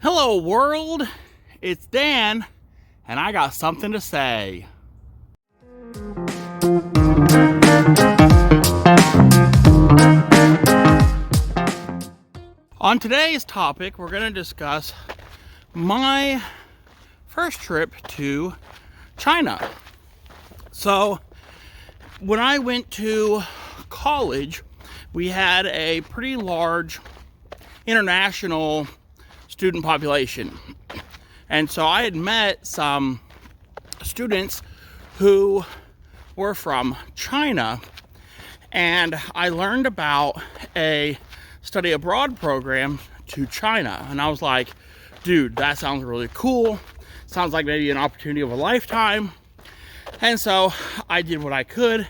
Hello world, it's Dan, and I got something to say. On today's topic, we're going to discuss my first trip to China. So, when I went to college, we had a pretty large international student population. And so I had met some students who were from China, and I learned about a study abroad program to China. And I was like, dude, that sounds really cool. Sounds like maybe an opportunity of a lifetime. And so I did what I could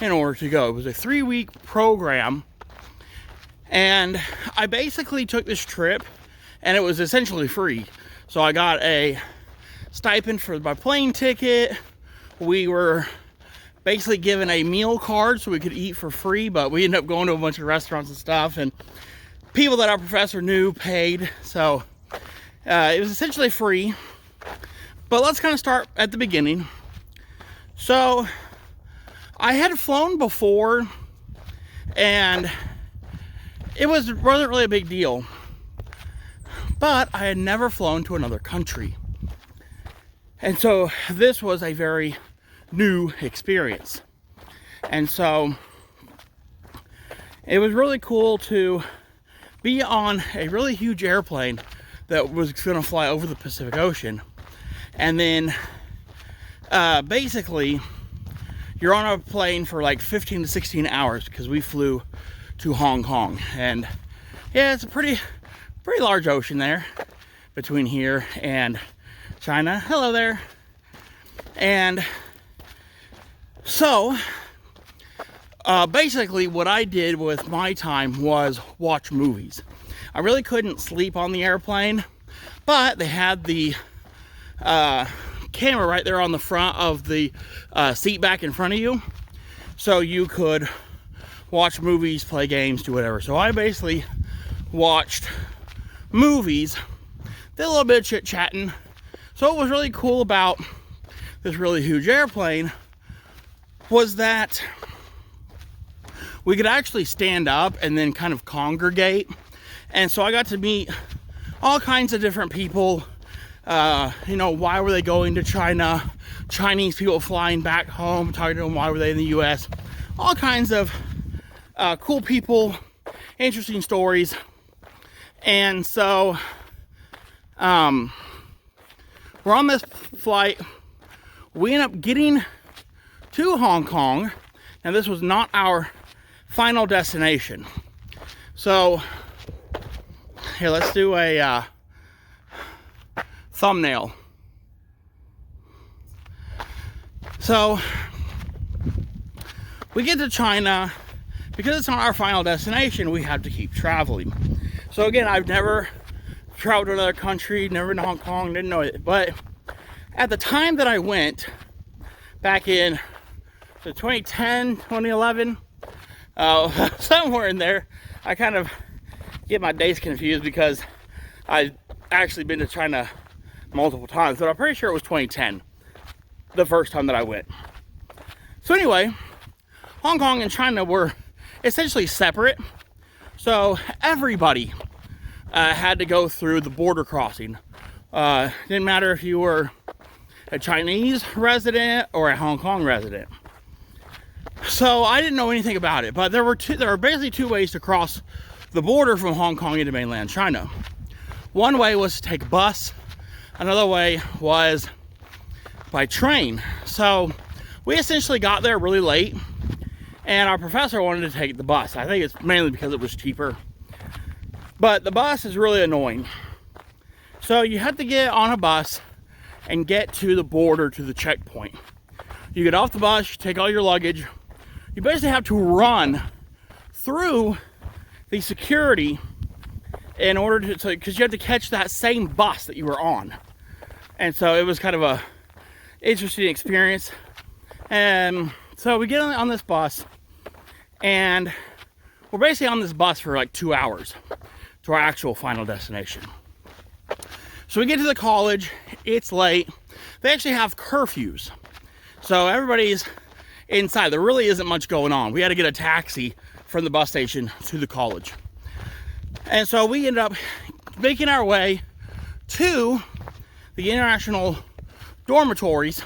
in order to go. It was a 3-week program, and I basically took this trip, and it was essentially free. So I got a stipend for my plane ticket. We were basically given a meal card so we could eat for free, but we ended up going to a bunch of restaurants and stuff, and people that our professor knew paid. So it was essentially free. But let's kind of start at the beginning. So I had flown before, and it wasn't really a big deal. But I had never flown to another country. And so this was a very new experience. And so it was really cool to be on a really huge airplane that was going to fly over the Pacific Ocean. And then basically you're on a plane for like 15 to 16 hours because we flew to Hong Kong. And yeah, it's a pretty large ocean there between here and China. Hello there. And so basically what I did with my time was watch movies. I really couldn't sleep on the airplane, but they had the camera right there on the front of the seat back in front of you, so you could watch movies, play games, do whatever. So I basically watched movies, did a little bit of chit-chatting. So what was really cool about this really huge airplane was that we could actually stand up and then kind of congregate. And so I got to meet all kinds of different people. Why were they going to China? Chinese people flying back home, talking to them, why were they in the US? All kinds of cool people, interesting stories. And so we're on this flight. We end up getting to Hong Kong, and this was not our final destination. So here, let's do a thumbnail. So we get to China. Because it's not our final destination, we have to keep traveling. So again, I've never traveled to another country, never been to Hong Kong, didn't know it. But at the time that I went, back in 2010, 2011, somewhere in there, I kind of get my dates confused because I've actually been to China multiple times, but I'm pretty sure it was 2010, the first time that I went. So anyway, Hong Kong and China were essentially separate. So everybody had to go through the border crossing. Didn't matter if you were a Chinese resident or a Hong Kong resident. So I didn't know anything about it, but there were basically two ways to cross the border from Hong Kong into mainland China. One way was to take a bus. Another way was by train. So we essentially got there really late, and our professor wanted to take the bus. I think it's mainly because it was cheaper. But the bus is really annoying. So you have to get on a bus and get to the border, to the checkpoint. You get off the bus, you take all your luggage. You basically have to run through the security in order to, because you have to catch that same bus that you were on. And so it was kind of a interesting experience. And so we get on this bus, and we're basically on this bus for like 2 hours to our actual final destination. So we get to the college, it's late. They actually have curfews. So everybody's inside. There really isn't much going on. We had to get a taxi from the bus station to the college. And so we ended up making our way to the international dormitories,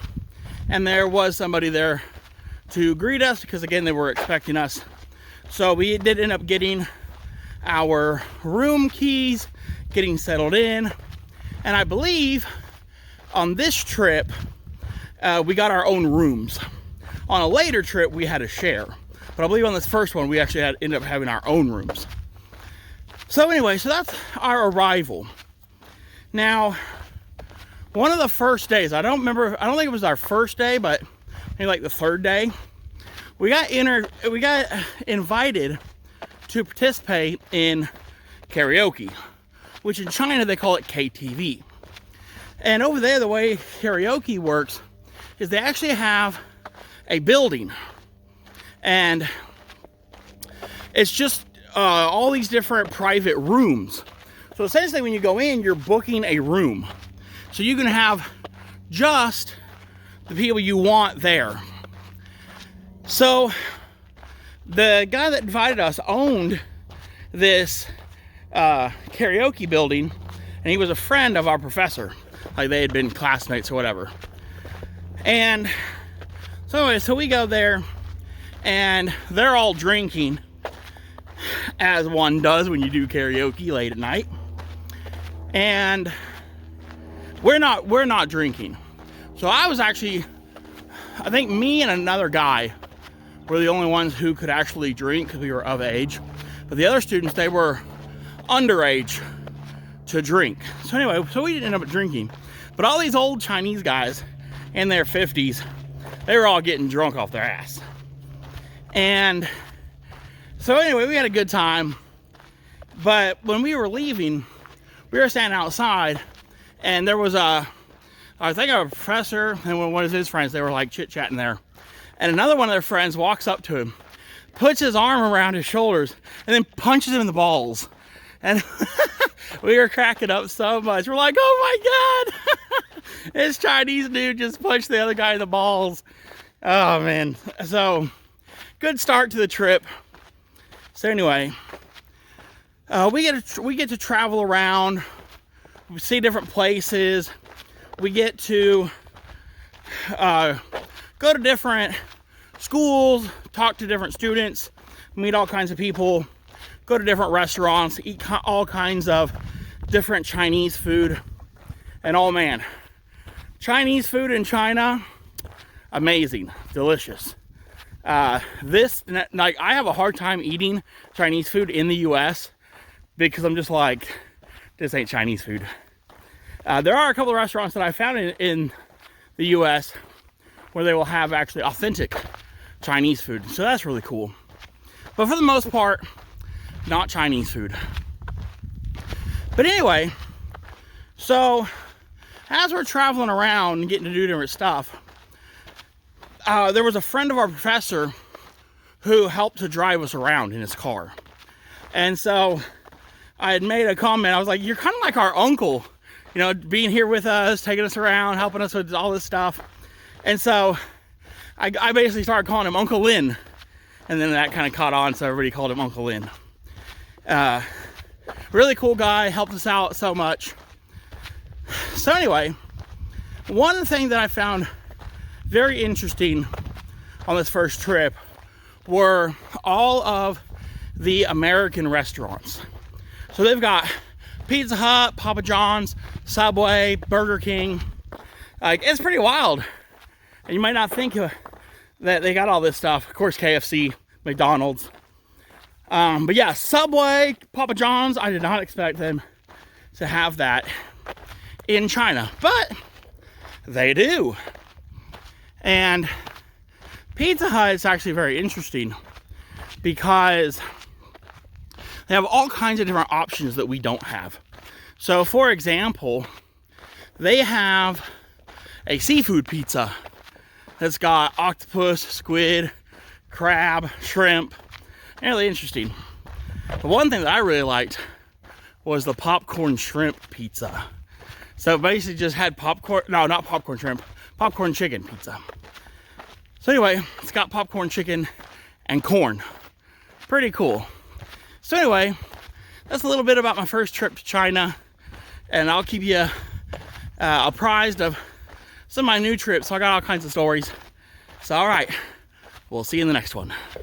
and there was somebody there to greet us because, again, they were expecting us. So we did end up getting our room keys, getting settled in, and I believe on this trip we got our own rooms. On a later trip we had to share, but I believe on this first one we actually ended up having our own rooms. So anyway, so that's our arrival. Now, one of the first days, I don't think it was our first day, but maybe like the third day, we got invited to participate in karaoke, which in China they call it KTV. And over there, the way karaoke works is they actually have a building, and it's just all these different private rooms. So essentially when you go in, you're booking a room. So you can have just the people you want there. So the guy that invited us owned this karaoke building, and he was a friend of our professor. Like they had been classmates or whatever. And so anyway, so we go there, and they're all drinking, as one does when you do karaoke late at night. And we're not drinking. So I think me and another guy were the only ones who could actually drink because we were of age. But the other students, they were underage to drink. So anyway, so we didn't end up drinking. But all these old Chinese guys in their 50s, they were all getting drunk off their ass. And so anyway, we had a good time. But when we were leaving, we were standing outside, and there was I think a professor and one of his friends, they were like chit-chatting there. And another one of their friends walks up to him, puts his arm around his shoulders, and then punches him in the balls. And we were cracking up so much. We're like, oh my God, this Chinese dude just punched the other guy in the balls. Oh man. So good start to the trip. So anyway, we get to travel around, we see different places, we get to go to different schools, talk to different students, meet all kinds of people, go to different restaurants, eat all kinds of different Chinese food. And oh man, Chinese food in China, amazing, delicious. I have a hard time eating Chinese food in the US because I'm just like, this ain't Chinese food. There are a couple of restaurants that I found in the US where they will have actually authentic Chinese food. So that's really cool. But for the most part, not Chinese food. But anyway, so as we're traveling around and getting to do different stuff, there was a friend of our professor who helped to drive us around in his car. And so I had made a comment. I was like, you're kind of like our uncle, you know, being here with us, taking us around, helping us with all this stuff. And so I basically started calling him Uncle Lin. And then that kind of caught on, so everybody called him Uncle Lin. Really cool guy, helped us out so much. So anyway, one thing that I found very interesting on this first trip were all of the American restaurants. So they've got Pizza Hut, Papa John's, Subway, Burger King. It's pretty wild. And you might not think that they got all this stuff. Of course, KFC, McDonald's. But yeah, Subway, Papa John's, I did not expect them to have that in China, but they do. And Pizza Hut is actually very interesting because they have all kinds of different options that we don't have. So for example, they have a seafood pizza that's got octopus, squid, crab, shrimp. Really interesting. The one thing that I really liked was the popcorn shrimp pizza. So basically just had popcorn, no, not popcorn shrimp, popcorn chicken pizza. So anyway, it's got popcorn chicken and corn. Pretty cool. So anyway, that's a little bit about my first trip to China, and I'll keep you apprised of some of my new trips. So I got all kinds of stories. So all right, we'll see you in the next one.